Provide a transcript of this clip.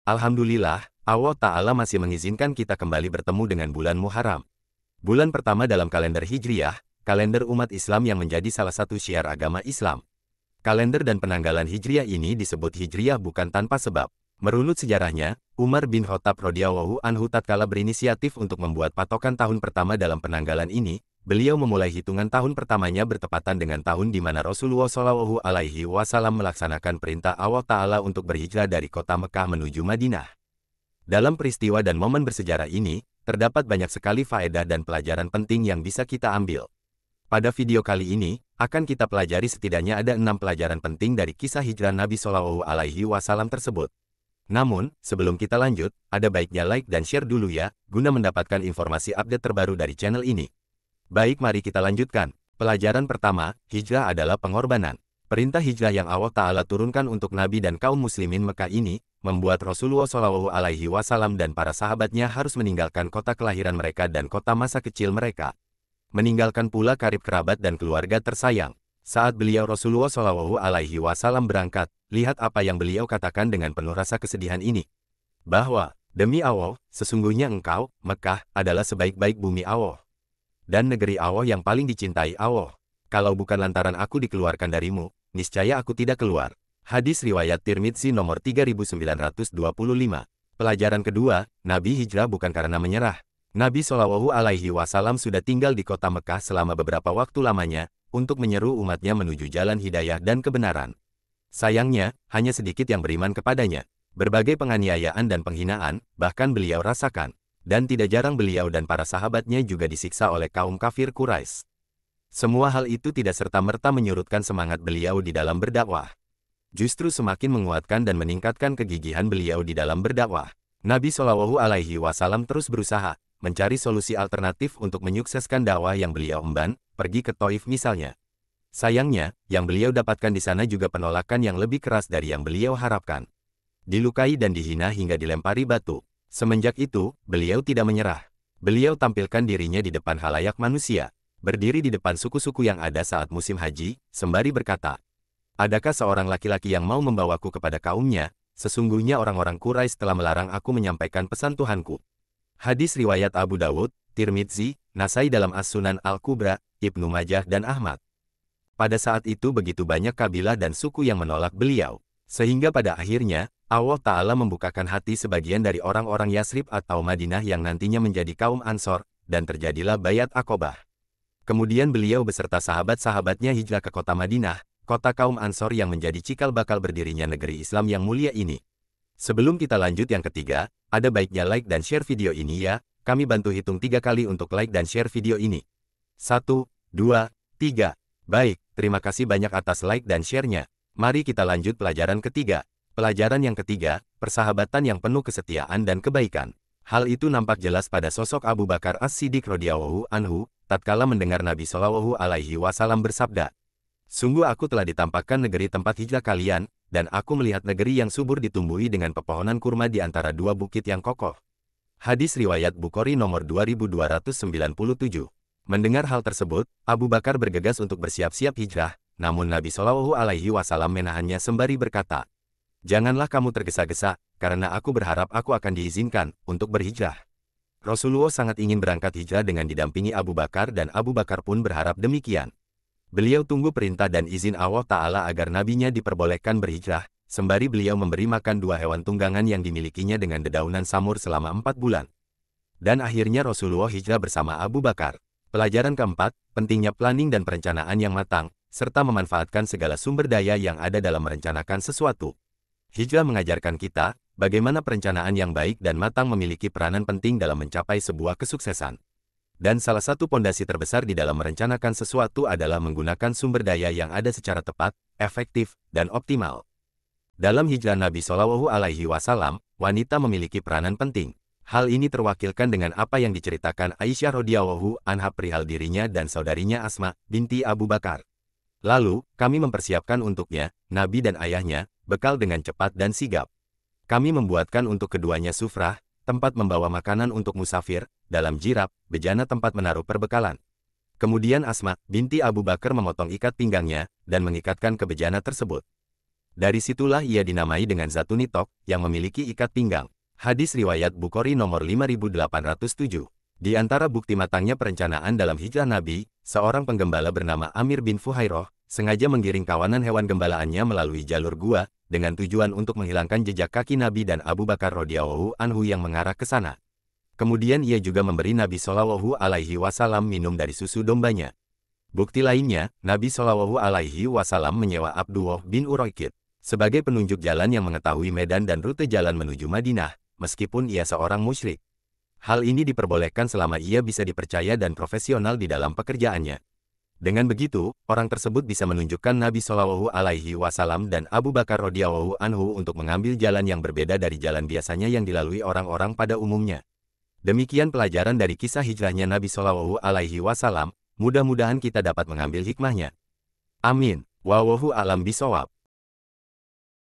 Alhamdulillah, Allah Ta'ala masih mengizinkan kita kembali bertemu dengan bulan Muharram. Bulan pertama dalam kalender Hijriyah, kalender umat Islam yang menjadi salah satu syiar agama Islam. Kalender dan penanggalan Hijriyah ini disebut Hijriyah bukan tanpa sebab. Merunut sejarahnya, Umar bin Khattab radhiyallahu anhu tatkala berinisiatif untuk membuat patokan tahun pertama dalam penanggalan ini, beliau memulai hitungan tahun pertamanya bertepatan dengan tahun di mana Rasulullah Shallallahu Alaihi Wasallam melaksanakan perintah Allah Ta'ala untuk berhijrah dari kota Mekah menuju Madinah. Dalam peristiwa dan momen bersejarah ini, terdapat banyak sekali faedah dan pelajaran penting yang bisa kita ambil. Pada video kali ini, akan kita pelajari setidaknya ada 6 pelajaran penting dari kisah hijrah Nabi Shallallahu Alaihi Wasallam tersebut. Namun, sebelum kita lanjut, ada baiknya like dan share dulu ya, guna mendapatkan informasi update terbaru dari channel ini. Baik, mari kita lanjutkan. Pelajaran pertama, hijrah adalah pengorbanan. Perintah hijrah yang Allah Ta'ala turunkan untuk Nabi dan kaum muslimin Mekah ini, membuat Rasulullah Shallallahu Alaihi Wasallam dan para sahabatnya harus meninggalkan kota kelahiran mereka dan kota masa kecil mereka. Meninggalkan pula karib kerabat dan keluarga tersayang. Saat beliau Rasulullah Shallallahu Alaihi Wasallam berangkat, lihat apa yang beliau katakan dengan penuh rasa kesedihan ini. Bahwa, demi Allah, sesungguhnya engkau, Mekah, adalah sebaik-baik bumi Allah. Dan negeri Allah yang paling dicintai Allah. Kalau bukan lantaran aku dikeluarkan darimu, niscaya aku tidak keluar. Hadis riwayat Tirmidzi nomor 3925. Pelajaran kedua, Nabi hijrah bukan karena menyerah. Nabi Shallallahu Alaihi Wasallam sudah tinggal di kota Mekah selama beberapa waktu lamanya, untuk menyeru umatnya menuju jalan hidayah dan kebenaran. Sayangnya, hanya sedikit yang beriman kepadanya. Berbagai penganiayaan dan penghinaan, bahkan beliau rasakan. Dan tidak jarang beliau dan para sahabatnya juga disiksa oleh kaum kafir Quraisy. Semua hal itu tidak serta-merta menyurutkan semangat beliau di dalam berdakwah. Justru semakin menguatkan dan meningkatkan kegigihan beliau di dalam berdakwah. Nabi Shallallahu Alaihi Wasallam terus berusaha mencari solusi alternatif untuk menyukseskan dakwah yang beliau emban, pergi ke Taif misalnya. Sayangnya, yang beliau dapatkan di sana juga penolakan yang lebih keras dari yang beliau harapkan. Dilukai dan dihina hingga dilempari batu. Semenjak itu, beliau tidak menyerah. Beliau tampilkan dirinya di depan halayak manusia, berdiri di depan suku-suku yang ada saat musim haji, sembari berkata, "Adakah seorang laki-laki yang mau membawaku kepada kaumnya? Sesungguhnya orang-orang Quraisy telah melarang aku menyampaikan pesan Tuhanku." Hadis riwayat Abu Dawud, Tirmidzi, Nasai dalam As-Sunan Al-Kubra, Ibnu Majah dan Ahmad. Pada saat itu begitu banyak kabilah dan suku yang menolak beliau, sehingga pada akhirnya, Allah Ta'ala membukakan hati sebagian dari orang-orang Yasrib atau Madinah yang nantinya menjadi kaum Ansor, dan terjadilah Bayat Aqobah. Kemudian beliau beserta sahabat-sahabatnya hijrah ke kota Madinah, kota kaum Ansor yang menjadi cikal bakal berdirinya negeri Islam yang mulia ini. Sebelum kita lanjut yang ketiga, ada baiknya like dan share video ini ya, kami bantu hitung 3 kali untuk like dan share video ini. 1, 2, 3. Baik, terima kasih banyak atas like dan share-nya. Mari kita lanjut pelajaran ketiga. Pelajaran yang ketiga, persahabatan yang penuh kesetiaan dan kebaikan. Hal itu nampak jelas pada sosok Abu Bakar As-Siddiq radhiyallahu anhu, tatkala mendengar Nabi Shallallahu Alaihi Wasallam bersabda, "Sungguh aku telah ditampakkan negeri tempat hijrah kalian, dan aku melihat negeri yang subur ditumbuhi dengan pepohonan kurma di antara 2 bukit yang kokoh." Hadis riwayat Bukhari nomor 2297. Mendengar hal tersebut, Abu Bakar bergegas untuk bersiap-siap hijrah, namun Nabi Shallallahu Alaihi Wasallam menahannya sembari berkata, "Janganlah kamu tergesa-gesa, karena aku berharap aku akan diizinkan untuk berhijrah." Rasulullah sangat ingin berangkat hijrah dengan didampingi Abu Bakar dan Abu Bakar pun berharap demikian. Beliau tunggu perintah dan izin Allah Ta'ala agar nabinya diperbolehkan berhijrah, sembari beliau memberi makan 2 hewan tunggangan yang dimilikinya dengan dedaunan samur selama 4 bulan. Dan akhirnya Rasulullah hijrah bersama Abu Bakar. Pelajaran keempat, pentingnya planning dan perencanaan yang matang, serta memanfaatkan segala sumber daya yang ada dalam merencanakan sesuatu. Hijrah mengajarkan kita, bagaimana perencanaan yang baik dan matang memiliki peranan penting dalam mencapai sebuah kesuksesan. Dan salah satu pondasi terbesar di dalam merencanakan sesuatu adalah menggunakan sumber daya yang ada secara tepat, efektif, dan optimal. Dalam hijrah Nabi Shallallahu Alaihi Wasallam, wanita memiliki peranan penting. Hal ini terwakilkan dengan apa yang diceritakan Aisyah radhiyallahu anha perihal dirinya dan saudarinya Asma binti Abu Bakar. Lalu, kami mempersiapkan untuknya, Nabi dan ayahnya, bekal dengan cepat dan sigap. Kami membuatkan untuk keduanya sufrah, tempat membawa makanan untuk musafir, dalam jirab, bejana tempat menaruh perbekalan. Kemudian Asma binti Abu Bakar memotong ikat pinggangnya, dan mengikatkan ke bejana tersebut. Dari situlah ia dinamai dengan Zatunitok, yang memiliki ikat pinggang. Hadis riwayat Bukhari nomor 5807. Di antara bukti matangnya perencanaan dalam hijrah Nabi, seorang penggembala bernama Amir bin Fuhairoh, sengaja menggiring kawanan hewan gembalaannya melalui jalur gua, dengan tujuan untuk menghilangkan jejak kaki Nabi dan Abu Bakar radhiyallahu anhu yang mengarah ke sana. Kemudian ia juga memberi Nabi Shallallahu Alaihi Wasallam minum dari susu dombanya. Bukti lainnya, Nabi Shallallahu Alaihi Wasallam menyewa Abdullah bin Uroikid sebagai penunjuk jalan yang mengetahui medan dan rute jalan menuju Madinah, meskipun ia seorang musyrik. Hal ini diperbolehkan selama ia bisa dipercaya dan profesional di dalam pekerjaannya. Dengan begitu, orang tersebut bisa menunjukkan Nabi Shallallahu Alaihi Wasallam dan Abu Bakar radhiyallahu anhu untuk mengambil jalan yang berbeda dari jalan biasanya yang dilalui orang-orang pada umumnya. Demikian pelajaran dari kisah hijrahnya Nabi Shallallahu Alaihi Wasallam. Mudah-mudahan kita dapat mengambil hikmahnya. Amin. Wallahu a'lam bishawab.